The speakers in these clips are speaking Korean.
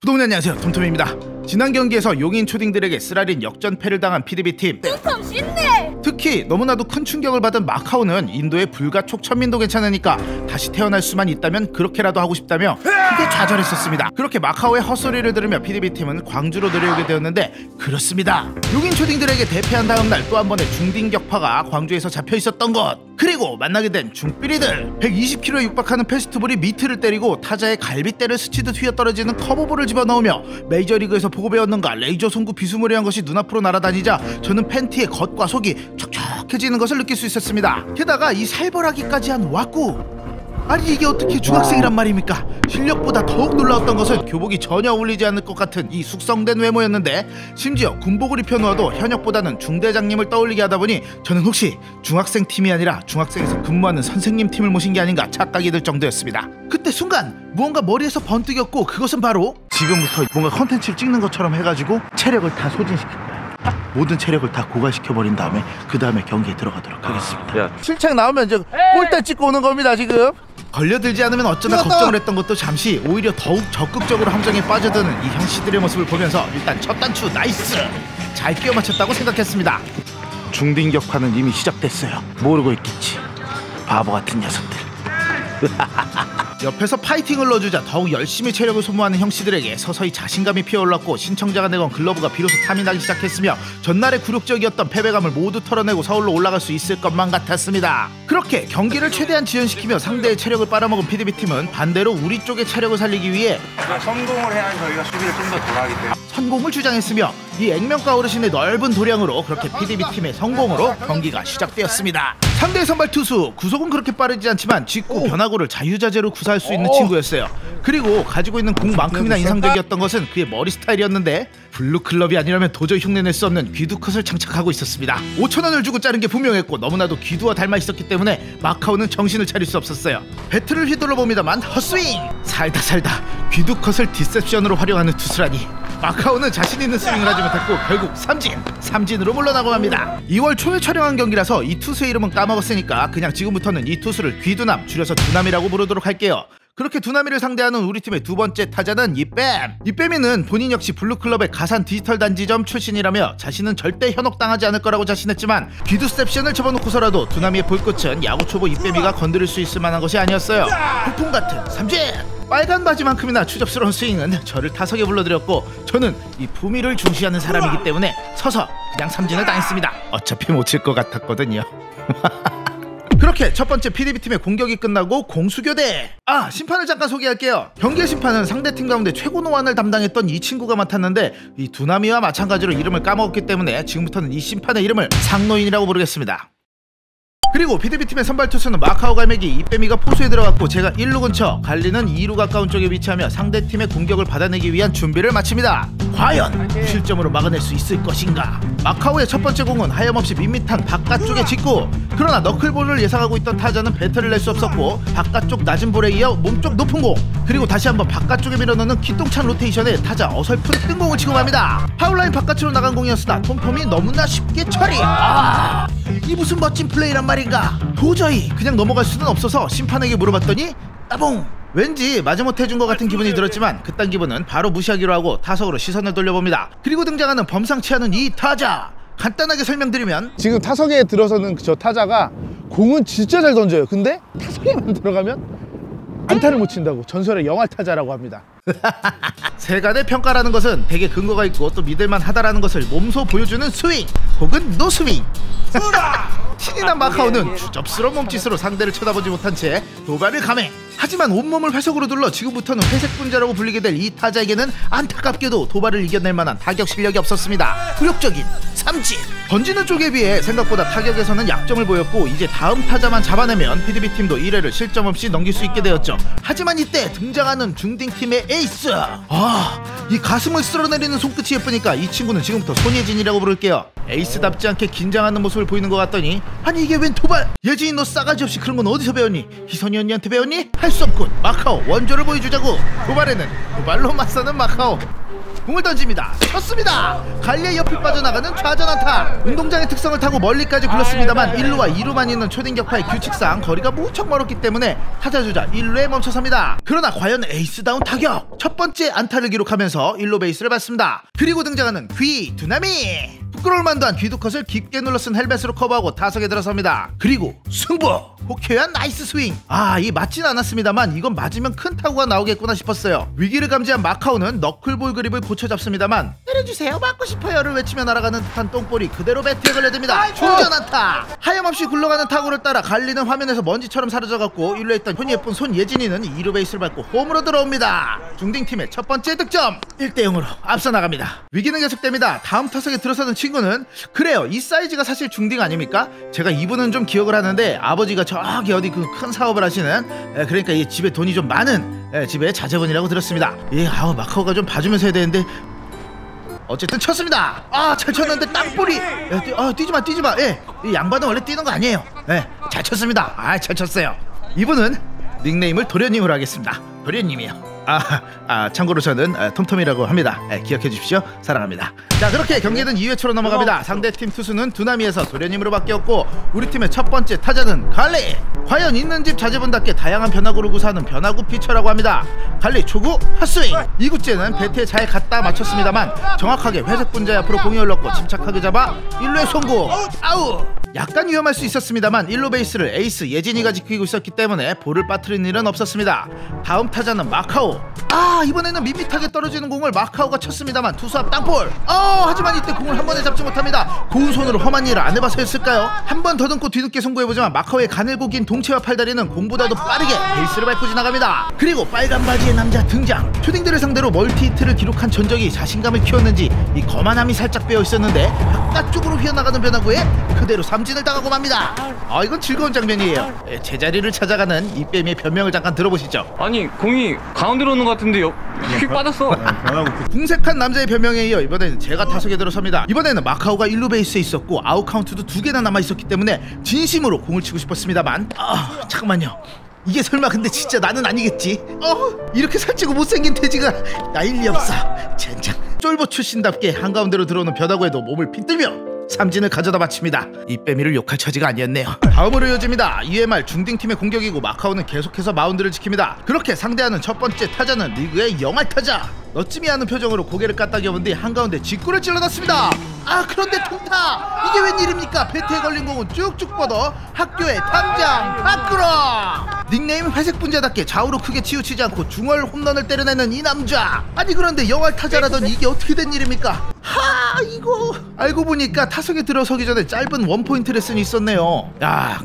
구독자 안녕하세요, 톰톰입니다. 지난 경기에서 용인 초딩들에게 쓰라린 역전패를 당한 PDB팀. 톰톰 신네! 특히 너무나도 큰 충격을 받은 마카오는 인도의 불가촉 천민도 괜찮으니까 다시 태어날 수만 있다면 그렇게라도 하고 싶다며 크게 좌절했었습니다. 그렇게 마카오의 헛소리를 들으며 PDB팀은 광주로 내려오게 되었는데, 그렇습니다, 용인 초딩들에게 대패한 다음 날 또 한 번의 중딩 격파가 광주에서 잡혀 있었던 것. 그리고 만나게 된 중삐리들. 120kg에 육박하는 페스티벌이 미트를 때리고 타자의 갈빗대를 스치듯 휘어떨어지는 커브볼을 집어넣으며 메이저리그에서 보고 배웠는가 레이저 송구 비스무리한 것이 눈앞으로 날아다니자 저는 팬티의 겉과 속이 촉촉해지는 것을 느낄 수 있었습니다. 게다가 이 살벌하기까지 한 와꾸, 아니 이게 어떻게 중학생이란 말입니까? 실력보다 더욱 놀라웠던 것은 교복이 전혀 어울리지 않을 것 같은 이 숙성된 외모였는데, 심지어 군복을 입혀놓아도 현역보다는 중대장님을 떠올리게 하다보니 저는 혹시 중학생 팀이 아니라 중학생에서 근무하는 선생님 팀을 모신 게 아닌가 착각이 들 정도였습니다. 그때 순간 무언가 머리에서 번뜩였고, 그것은 바로 지금부터 뭔가 컨텐츠를 찍는 것처럼 해가지고 체력을 다 소진시킬 거야. 모든 체력을 다 고갈시켜버린 다음에 그 다음에 경기에 들어가도록 하겠습니다. 실책 나오면 이제 골대 찍고 오는 겁니다. 지금 걸려들지 않으면 어쩌나 걱정을 했던 것도 잠시 오히려 더욱 적극적으로 함정에 빠져드는 이 형씨들의 모습을 보면서 일단 첫 단추 나이스! 잘 끼워 맞췄다고 생각했습니다. 중딩 격파는 이미 시작됐어요. 모르고 있겠지, 바보 같은 녀석들. 옆에서 파이팅을 넣어주자 더욱 열심히 체력을 소모하는 형씨들에게 서서히 자신감이 피어올랐고, 신청자가 내건 글러브가 비로소 탐이 나기 시작했으며 전날의 굴욕적이었던 패배감을 모두 털어내고 서울로 올라갈 수 있을 것만 같았습니다. 그렇게 경기를 최대한 지연시키며 상대의 체력을 빨아먹은 PDB팀은 반대로 우리 쪽의 체력을 살리기 위해 성공을 해야 저희가 수비를 좀 더 돌아가기 때문에 선공을 주장했으며, 이 액면가 어르신의 넓은 도량으로 그렇게 PDB팀의 성공으로 경기가 시작되었습니다. 상대의 선발 투수, 구속은 그렇게 빠르지 않지만 직구 변화구를 자유자재로 구사할 수 있는 친구였어요. 그리고 가지고 있는 공만큼이나 인상적이었던 것은 그의 머리 스타일이었는데, 블루클럽이 아니라면 도저히 흉내낼 수 없는 귀두컷을 장착하고 있었습니다. 5,000원을 주고 자른 게 분명했고 너무나도 귀두와 닮아 있었기 때문에 마카오는 정신을 차릴 수 없었어요. 배트를 휘둘러 봅니다만 헛스윙! 살다 귀두컷을 디셉션으로 활용하는 투수라니. 마카오는 자신 있는 스윙을 하지 못했고 결국 삼진으로 물러나고 맙니다. 2월 초에 촬영한 경기라서 이 투수의 이름은 까먹었으니까 그냥 지금부터는 이 투수를 귀두남, 줄여서 두남이라고 부르도록 할게요. 그렇게 두남이를 상대하는 우리 팀의 두 번째 타자는 이빼미는 본인 역시 블루클럽의 가산 디지털 단지점 출신이라며 자신은 절대 현혹당하지 않을 거라고 자신했지만, 귀두셉션을 접어놓고서라도 두남이의 볼끝은 야구 초보 이빼미가 건드릴 수 있을 만한 것이 아니었어요. 폭풍 같은 삼진! 빨간 바지만큼이나 추접스러운 스윙은 저를 타석에 불러들였고, 저는 이 품위를 중시하는 사람이기 때문에 서서 그냥 삼진을 당했습니다. 어차피 못 칠 것 같았거든요. 그렇게 첫 번째 PDB팀의 공격이 끝나고 공수교대! 심판을 잠깐 소개할게요. 경기의 심판은 상대팀 가운데 최고 노안을 담당했던 이 친구가 맡았는데, 이 두나미와 마찬가지로 이름을 까먹었기 때문에 지금부터는 이 심판의 이름을 상노인이라고 부르겠습니다. 그리고 PDB팀의 선발 투수는 마카오 갈매기 이빼미가 포수에 들어갔고, 제가 1루 근처, 갈리는 2루 가까운 쪽에 위치하며 상대팀의 공격을 받아내기 위한 준비를 마칩니다. 과연 실점으로 막아낼 수 있을 것인가? 마카오의 첫 번째 공은 하염없이 밋밋한 바깥쪽에 직구. 그러나 너클볼을 예상하고 있던 타자는 배트를 낼 수 없었고, 바깥쪽 낮은 볼에 이어 몸쪽 높은 공, 그리고 다시 한번 바깥쪽에 밀어넣는 기똥찬 로테이션에 타자 어설픈 뜬공을 치고 맙니다. 파울라인 바깥으로 나간 공이었으나 톰톰이 너무나 쉽게 처리. 이 무슨 멋진 플레이란 말인가. 도저히 그냥 넘어갈 수는 없어서 심판에게 물어봤더니 따봉! 왠지 마지못해 준 것 같은 기분이 들었지만 그딴 기분은 바로 무시하기로 하고 타석으로 시선을 돌려봅니다. 그리고 등장하는 범상치 않은 이 타자, 간단하게 설명드리면, 지금 타석에 들어서는 저 타자가 공은 진짜 잘 던져요. 근데 타석에만 들어가면 안타를 못 친다고 전설의 영알 타자라고 합니다. 세간의 평가라는 것은 되게 근거가 있고 또 믿을만 하다라는 것을 몸소 보여주는 스윙 혹은 노스윙. 신이 난 마카오는 추접스러운 몸짓으로 상대를 쳐다보지 못한 채 도발을 감행. 하지만 온몸을 회석으로 둘러 지금부터는 회색 분자라고 불리게 될 이 타자에게는 안타깝게도 도발을 이겨낼 만한 타격 실력이 없었습니다. 굴욕적인 삼진! 던지는 쪽에 비해 생각보다 타격에서는 약점을 보였고, 이제 다음 타자만 잡아내면 PDB팀도 1회를 실점 없이 넘길 수 있게 되었죠. 하지만 이때 등장하는 중딩팀의 에이스! 이 가슴을 쓸어내리는 손끝이 예쁘니까 이 친구는 지금부터 손예진이라고 부를게요. 에이스답지 않게 긴장하는 모습을 보이는 것 같더니, 아니 이게 웬 도발! 예진이 너 싸가지 없이 그런 건 어디서 배웠니? 희선이 언니한테 배웠니? 할 수 없군. 마카오 원조를 보여주자고. 도발에는 도발로 맞서는 마카오. 공을 던집니다. 쳤습니다. 갈리의 옆을 빠져나가는 좌전 안타. 운동장의 특성을 타고 멀리까지 굴렀습니다만 1루와 2루만 있는 초딩 격파의 규칙상 거리가 무척 멀었기 때문에 타자 주자 1루에 멈춰섭니다. 그러나 과연 에이스다운 타격, 첫 번째 안타를 기록하면서 1루 베이스를 받습니다. 그리고 등장하는 귀두나미. 부끄러울 만도 한 귀두컷을 깊게 눌러 쓴 헬멧으로 커버하고 타석에 들어섭니다. 그리고 승부! 호쾌한 나이스 스윙! 이 맞진 않았습니다만 이건 맞으면 큰 타구가 나오겠구나 싶었어요. 위기를 감지한 마카오는 너클볼 그립을 고쳐 잡습니다만 때려주세요, 맞고 싶어요를 외치며 날아가는 듯한 똥볼이 그대로 배트에 걸려듭니다. 충전 안타! 하염없이 굴러가는 타구를 따라 갈리는 화면에서 먼지처럼 사라져갔고 1루에 있던 현이 예쁜 손예진이는 2루 베이스를 밟고 홈으로 들어옵니다. 중딩팀의 첫 번째 득점! 1대0으로 앞서 나갑니다. 위기는 계속됩니다. 다음 타석에 들어서는 친구는 그래요, 이 사이즈가 사실 중딩 아닙니까? 제가 이분은 좀 기억을 하는데 아버지가 저기 어디 그 큰 사업을 하시는 그러니까 이 집에 돈이 좀 많은 집의 자제분이라고 들었습니다. 마카오가 좀 봐주면서 해야 되는데 어쨌든 쳤습니다. 잘 쳤는데 땅볼이 뛰지마. 이 양반은 원래 뛰는 거 아니에요. 잘 쳤습니다. 잘 쳤어요. 이분은 닉네임을 도련님으로 하겠습니다. 도련님이요. 참고로 저는 톰톰이라고 합니다. 기억해 주십시오. 사랑합니다. 자, 그렇게 경기는 2회초로 넘어갑니다. 상대팀 투수는 두나미에서 도련님으로 바뀌었고 우리 팀의 첫 번째 타자는 갈리. 과연 있는 집 자제분답게 다양한 변화구를 구사하는 변화구 피처라고 합니다. 갈리 초구 핫스윙. 2구째는 배트에 잘 갖다 맞췄습니다만 정확하게 회색 분자의 앞으로 공이 흘렀고 침착하게 잡아 1루에 송구. 아웃. 약간 위험할 수 있었습니다만 1루 베이스를 에이스 예진이가 지키고 있었기 때문에 볼을 빠뜨린 일은 없었습니다. 다음 타자는 마카오. 이번에는 밋밋하게 떨어지는 공을 마카오가 쳤습니다만 투수 앞 땅볼. 하지만 이때 공을 한 번에 잡지 못합니다. 고운 손으로 험한 일을 안 해봐서였을까요? 한 번 더듬고 뒤늦게 송구해보지만 마카오의 가늘고 긴 동체와 팔다리는 공보다도 빠르게 베이스를 밟고 지나갑니다. 그리고 빨간 바지의 남자 등장. 초딩들을 상대로 멀티히트를 기록한 전적이 자신감을 키웠는지 이 거만함이 살짝 빼어있었는데 바깥쪽으로 휘어나가는 변화구에 그대로 삼진을 당하고 맙니다. 이건 즐거운 장면이에요. 제자리를 찾아가는 이빼미의 변명을 잠깐 들어보시죠. 아니 공이 가운데로 오는 것 같은데 휙 빠졌어. 궁색한 남자의 변명에 이어 이번에는 제가 타석에 들어섭니다. 이번에는 마카오가 1루 베이스에 있었고 아웃 카운트도 2개나 남아있었기 때문에 진심으로 공을 치고 싶었습니다만 잠깐만요, 이게 설마 근데 진짜 나는 아니겠지? 이렇게 살찌고 못생긴 돼지가 나일 리 없어. 젠장. 쫄보 출신답게 한가운데로 들어오는 변화구에도 몸을 빗들며 삼진을 가져다 바칩니다. 이 빼미를 욕할 처지가 아니었네요. 다음으로 이어집니다. 2회 말 중딩팀의 공격이고 마카오는 계속해서 마운드를 지킵니다. 그렇게 상대하는 첫 번째 타자는 리그의 영알 타자. 너쯤이 하는 표정으로 고개를 까딱여본 뒤 한가운데 직구를 찔러놨습니다. 그런데 통타! 이게 웬일입니까? 배트에 걸린 공은 쭉쭉 뻗어 학교의 담장 밖으로! 닉네임 회색 분자답게 좌우로 크게 치우치지 않고 중얼 홈런을 때려내는 이 남자. 그런데 영알 타자라던 이게 어떻게 된 일입니까? 이거 알고 보니까 타석에 들어서기 전에 짧은 원포인트 레슨이 있었네요.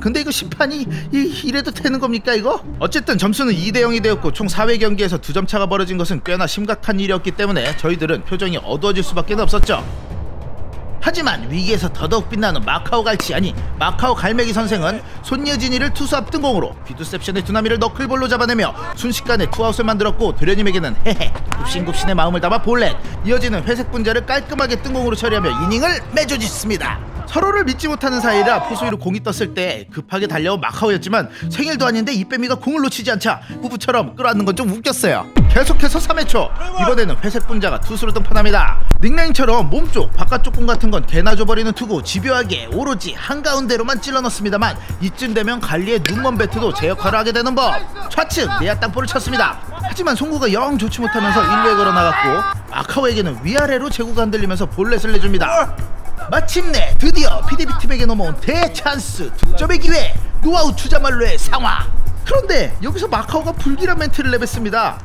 근데 이거 심판이 이래도 되는 겁니까 이거? 어쨌든 점수는 2대0이 되었고 총 4회 경기에서 2점 차가 벌어진 것은 꽤나 심각한 일이었기 때문에 저희들은 표정이 어두워질 수밖에 없었죠. 하지만 위기에서 더더욱 빛나는 마카오 갈치, 마카오 갈매기 선생은 손예진이를 투수 앞 등공으로 비두셉션의 두나미를 너클볼로 잡아내며 순식간에 투아웃을 만들었고 도련님에게는 굽신굽신의 마음을 담아 볼넷. 이어지는 회색 분자를 깔끔하게 등공으로 처리하며 이닝을 맺어짓습니다. 서로를 믿지 못하는 사이라 포수 위로 공이 떴을 때 급하게 달려온 마카오였지만 생일도 아닌데 이빼미가 공을 놓치지 않자 부부처럼 끌어안는 건 좀 웃겼어요. 계속해서 3회 초 이번에는 회색 분자가 투수로 등판합니다. 닉네임처럼 몸쪽 바깥쪽 공 같은 건 개나 줘버리는 투구 집요하게 오로지 한가운데로만 찔러 넣습니다만 이쯤 되면 갈리의 눈먼 배트도 제 역할을 하게 되는 법. 좌측 내야 땅볼을 쳤습니다. 하지만 송구가 영 좋지 못하면서 1루에 걸어 나갔고 마카오에게는 위아래로 제구가 흔들리면서 볼넷을 내줍니다. 마침내 드디어 PDB팀에게 넘어온 대찬스, 득점의 기회, 노아웃 주자말로의 상황. 그런데 여기서 마카오가 불길한 멘트를 내뱉습니다.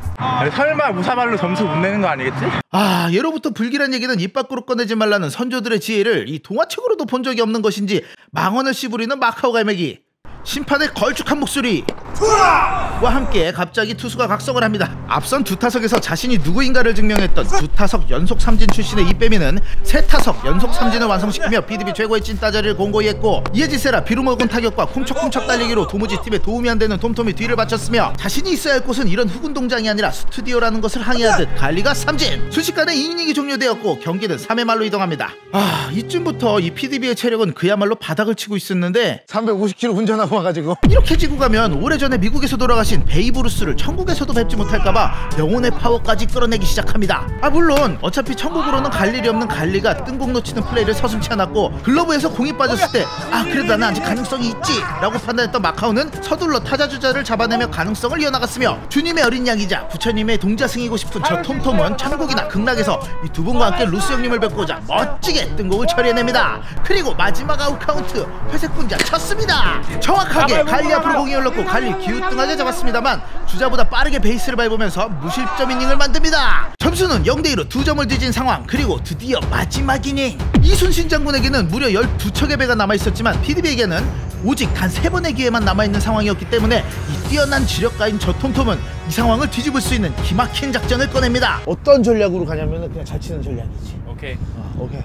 설마 무사말로 점수 못 내는 거 아니겠지? 예로부터 불길한 얘기는 입 밖으로 꺼내지 말라는 선조들의 지혜를 이 동화책으로도 본 적이 없는 것인지 망언을 씨부리는 마카오 갈매기. 심판의 걸쭉한 목소리 와 함께 갑자기 투수가 각성을 합니다. 앞선 두 타석에서 자신이 누구인가를 증명했던 두 타석 연속 삼진 출신의 이빼미는 세 타석 연속 삼진을 완성시키며 PDB 최고의 찐따자리를 공고히 했고 이에 지세라 비루먹은 타격과 쿵척쿵척 달리기로 도무지 팀에 도움이 안 되는 톰톰이 뒤를 바쳤으며 자신이 있어야 할 곳은 이런 흑운 동장이 아니라 스튜디오라는 것을 항의하듯 갈리가 삼진. 순식간에 이닝이 종료되었고 경기는 3회 말로 이동합니다. 이쯤부터 이 PDB의 체력은 그야말로 바닥을 치고 있었는데 350km 운전하고 하고 와가지고. 이렇게 지고 가면 오래전에 미국에서 돌아가신 베이브 루스를 천국에서도 뵙지 못할까봐 영혼의 파워까지 끌어내기 시작합니다. 물론 어차피 천국으로는 갈 일이 없는 갈리가 뜬공 놓치는 플레이를 서슴지 않았고, 글러브에서 공이 빠졌을 때 그래도 나는 아직 가능성이 있지 라고 판단했던 마카오는 서둘러 타자주자를 잡아내며 가능성을 이어나갔으며, 주님의 어린 양이자 부처님의 동자승이고 싶은 저 톰톰은 천국이나 극락에서 이 두 분과 함께 루스 형님을 뵙고자 멋지게 뜬공을 처리해냅니다. 그리고 마지막 아웃 카운트 회색 분자 쳤습니다. 정확하게 갈리 앞으로 공이 흘렀고 갈리 기우뚱하게 잡았습니다만 주자보다 빠르게 베이스를 밟으면서 무실점 이닝을 만듭니다. 점수는 0대2로 2점을 뒤진 상황. 그리고 드디어 마지막 이닝. 이순신 장군에게는 무려 12척의 배가 남아있었지만 PDB에게는 오직 단 3번의 기회만 남아있는 상황이었기 때문에 이 뛰어난 지력가인 저 톰톰은 이 상황을 뒤집을 수 있는 기막힌 작전을 꺼냅니다. 어떤 전략으로 가냐면은 그냥 잘 치는 전략이지. 오케이. 오케이.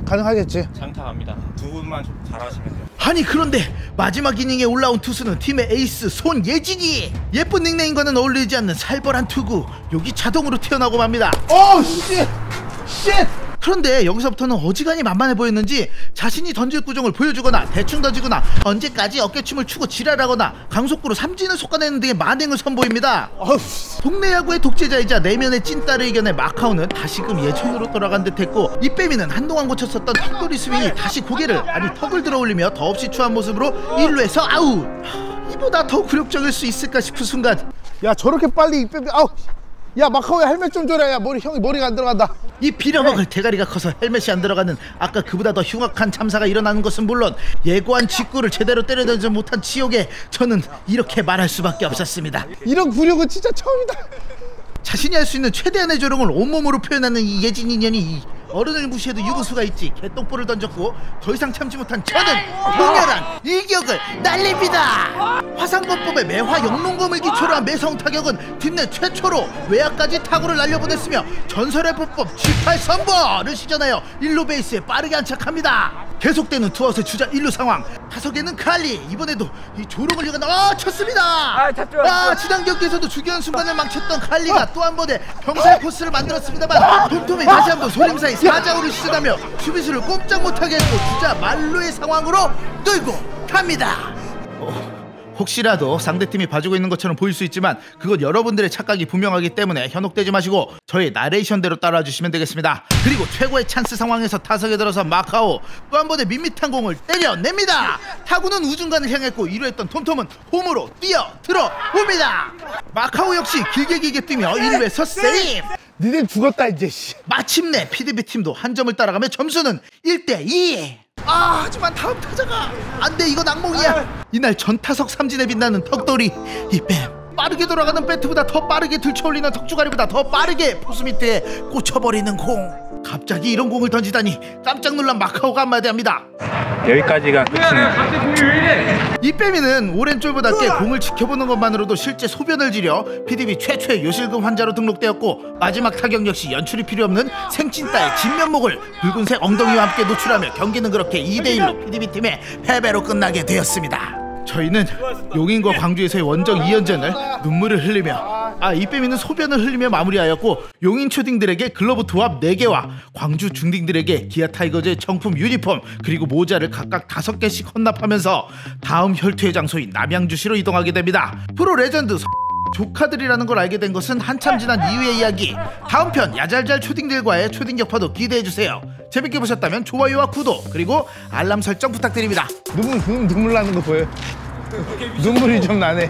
가능하겠지. 장타 갑니다. 두 분만 좀 잘하시면 돼요. 아니 그런데 마지막 이닝에 올라온 투수는 팀의 에이스 손예진이. 예쁜 닉네임과는 어울리지 않는 살벌한 투구, 여기 자동으로 튀어나오고 맙니다. 쉣! 쉣! 그런데 여기서부터는 어지간히 만만해 보였는지 자신이 던질 구종을 보여주거나 대충 던지거나 언제까지 어깨춤을 추고 지랄하거나 강속구로 삼진을 솎아내는 등의 만행을 선보입니다. 동네 야구의 독재자이자 내면의 찐따를 이겨낸 마카오는 다시금 예전으로 돌아간 듯했고, 이빼미는 한동안 고쳤었던 턱돌이 스윙이 다시 고개를 턱을 들어 올리며 더없이 추한 모습으로 1루에서 아웃. 이보다 더 굴욕적일 수 있을까 싶은 순간, 야 저렇게 빨리 이 빼빼. 야 마카오야 헬멧 좀 줘라. 야 형이 머리가 안 들어간다. 이 빌어먹을 대가리가 커서 헬멧이 안 들어가는 아까 그보다 더 흉악한 참사가 일어나는 것은 물론 예고한 직구를 제대로 때려내지 못한 지옥에 저는 이렇게 말할 수밖에 없었습니다. 이런 굴욕은 진짜 처음이다. 자신이 할 수 있는 최대한의 조롱을 온몸으로 표현하는 이 예진 인연이 어른을 무시해도 유부수가 있지. 개똥볼을 던졌고 더 이상 참지 못한 저는 맹렬한 일격을 날립니다. 화상검법의 매화 영롱검을 기초로 한 매성 타격은 팀 내 최초로 외야까지 타구를 날려보냈으며 전설의 보법 G8 선버를 시전하여 1루 베이스에 빠르게 안착합니다. 계속되는 투아웃의 주자 1루 상황. 타석에는 칼리. 이번에도 이 조롱을 이어가 쳤습니다. 지난 경기에서도 중요한 순간을 망쳤던 칼리가 또 한 번의 병살 코스를 만들었습니다만 톰톰이 다시 한번 소림사이 사자우를 시전하며 수비수를 꼼짝 못하게 했고 주자 만루의 상황으로 끌고 갑니다. 혹시라도 상대팀이 봐주고 있는 것처럼 보일 수 있지만 그건 여러분들의 착각이 분명하기 때문에 현혹되지 마시고 저의 나레이션대로 따라와 주시면 되겠습니다. 그리고 최고의 찬스 상황에서 타석에 들어서 마카오 또 한 번의 밋밋한 공을 때려냅니다. 타구는 우중간을 향했고 1루했던 톰톰은 홈으로 뛰어 들어옵니다. 마카오 역시 길게 뛰며 1루에서 세이브. 니들 죽었다 이제. 마침내 PDB팀도 한 점을 따라가며 점수는 1대2. 하지만 다음 타자가 안돼. 이건 악몽이야. 이날 전타석 삼진에 빛나는 턱돌이 이뱀. 빠르게 돌아가는 배트보다 더 빠르게 들쳐올리는 턱주가리보다 더 빠르게 포수 밑에 꽂혀버리는 공. 갑자기 이런 공을 던지다니 깜짝 놀란 마카오가 한마디 합니다. 여기까지가 끝이네요. 이빼미는 오랜 쫄보답게 공을 지켜보는 것만으로도 실제 소변을 지려 PDB 최초의 요실금 환자로 등록되었고, 마지막 타격 역시 연출이 필요 없는 생찐따의 진면목을 붉은색 엉덩이와 함께 노출하며 경기는 그렇게 2대1로 PDB팀의 패배로 끝나게 되었습니다. 저희는 용인과 광주에서의 원정 2연전을 눈물을 흘리며 이빼미는 소변을 흘리며 마무리하였고, 용인 초딩들에게 글러브 도합 4개와 광주 중딩들에게 기아 타이거즈의 정품 유니폼 그리고 모자를 각각 5개씩 헌납하면서 다음 혈투의 장소인 남양주시로 이동하게 됩니다. 프로 레전드 조카들이라는 걸 알게 된 것은 한참 지난 이후의 이야기. 다음 편 야잘잘 초딩들과의 초딩 격파도 기대해주세요. 재밌게 보셨다면 좋아요와 구독 그리고 알람 설정 부탁드립니다. 눈물 나는 거 보여요? 눈물이 좀 나네.